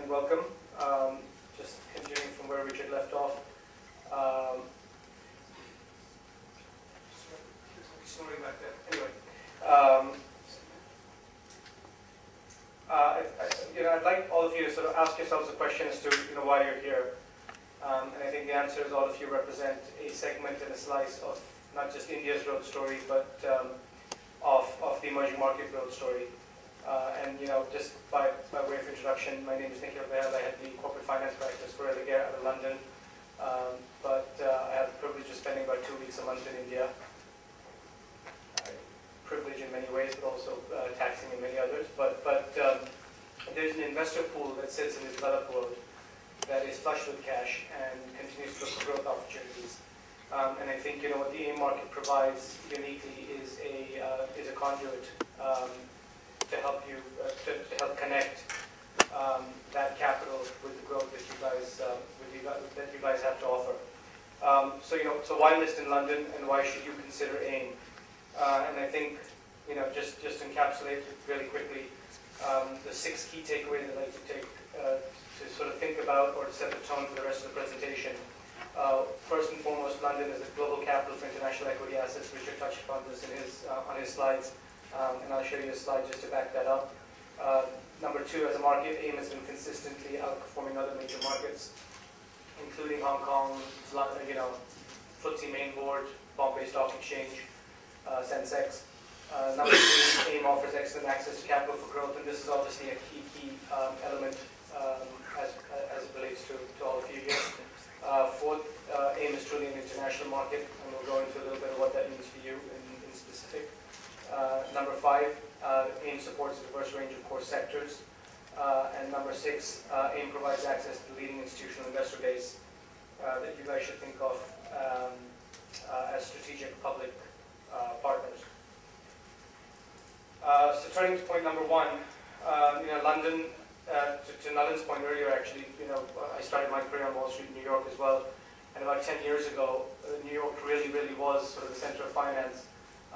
and welcome. Just continuing from where Richard left off. Snoring back there. Anyway, I'd like all of you to sort of ask yourselves a question as to why you're here. And I think the answer is all of you represent a segment and a slice of not just India's growth story, but of the emerging market growth story. Just by way of introduction, my name is Nikhil Bahel. I had the corporate finance practice for Elegare out of London, I have the privilege of spending about 2 weeks a month in India. Privilege in many ways, but also taxing in many others. But there's an investor pool that sits in the developed world that is flush with cash and continues to look for growth opportunities. And I think what the AIM market provides uniquely is a conduit to help you to help connect that capital with the growth that you guys have to offer. So why list in London, and why should you consider AIM? And I think just encapsulate really quickly the 6 key takeaways I'd like to take to sort of think about or to set the tone for the rest of the presentation. First and foremost, London is a global capital for international equity assets. Richard touched upon this in on his slides, and I'll show you a slide just to back that up. Number 2, as a market, AIM has been consistently outperforming other major markets, including Hong Kong, FTSE main board, Bombay Stock Exchange, Sensex. Number 3, AIM offers excellent access to capital for growth, and this is obviously a key element as it relates to all of you here. 4th, AIM is truly an international market, and we'll go into a little bit of what that means for you in specific. Number 5, AIM supports a diverse range of core sectors. And number 6, AIM provides access to the leading institutional investor base that you guys should think of as strategic public partners. So turning to point number 1, London, to Nalin's point earlier, actually, I started my career on Wall Street in New York as well, and about 10 years ago, New York really was sort of the center of finance.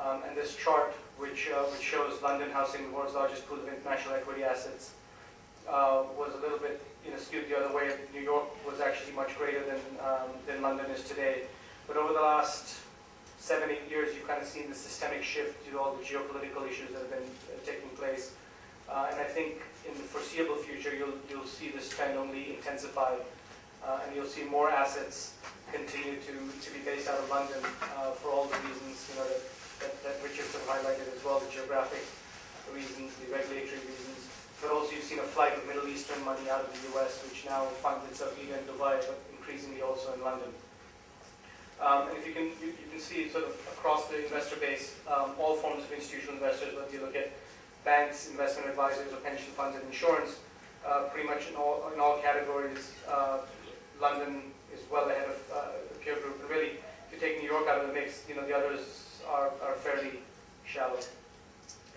And this chart, which shows London housing the world's largest pool of international equity assets, was a little bit skewed the other way. New York was actually much greater than London is today. But over the last 7-8 years, you've kind of seen the systemic shift due to all the geopolitical issues that have been taking place. And I think in the foreseeable future, you'll see this trend only intensify, and you'll see more assets continue to be based out of London for all the reasons that Richard sort of highlighted as well, the geographic reasons, the regulatory reasons, but also you've seen a flight of Middle Eastern money out of the US, which now finds itself either in Dubai, but increasingly also in London. And if you can see sort of across the investor base, all forms of institutional investors, whether you look at banks, investment advisors, or pension funds and insurance, pretty much in all categories, London is well ahead of the peer group. And really, if you take New York out of the mix, the others are fairly shallow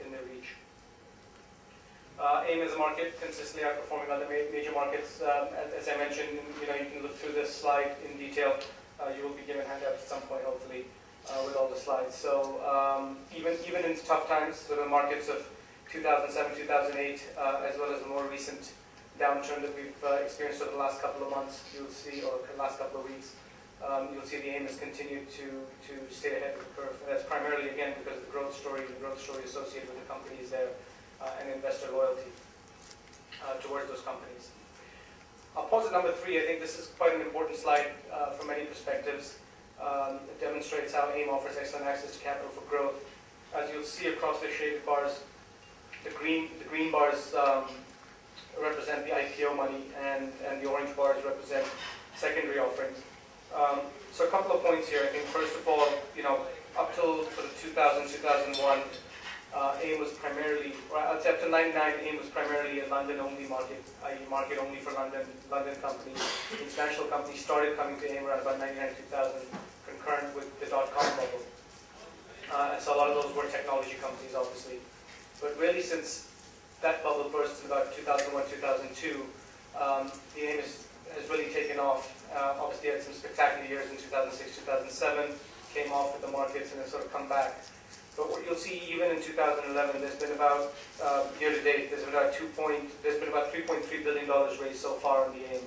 in their reach. AIM as a market consistently outperforming other major markets. As I mentioned, you can look through this slide in detail. You will be given handouts at some point, hopefully, with all the slides. So even in tough times, so the markets of 2007, 2008, as well as the more recent downturn that we've experienced over the last couple of months, you'll see, or the last couple of weeks, you'll see the AIM has continued to stay ahead of the curve. And that's primarily, again, because of the growth story associated with the companies there, and investor loyalty towards those companies. I'll pause at number 3. I think this is quite an important slide from many perspectives. It demonstrates how AIM offers excellent access to capital for growth. As you'll see across the shaded bars, the green bars represent the IPO money, and the orange bars represent secondary offerings. So a couple of points here. I think first of all, up till sort of 2000, 2001, AIM was primarily, or I'd say up to 99, AIM was primarily a London-only market, i.e. market only for London companies. International companies started coming to AIM around about 99, 2000, concurrent with the dot-com bubble. And so a lot of those were technology companies, obviously. But really, since that bubble burst in about 2001, 2002, the AIM has really taken off. Obviously, had some spectacular years in 2006, 2007, came off with the markets and has sort of come back. But what you'll see, even in 2011, there's been about, year to date, there's been about $3.3 billion raised so far in the AIM.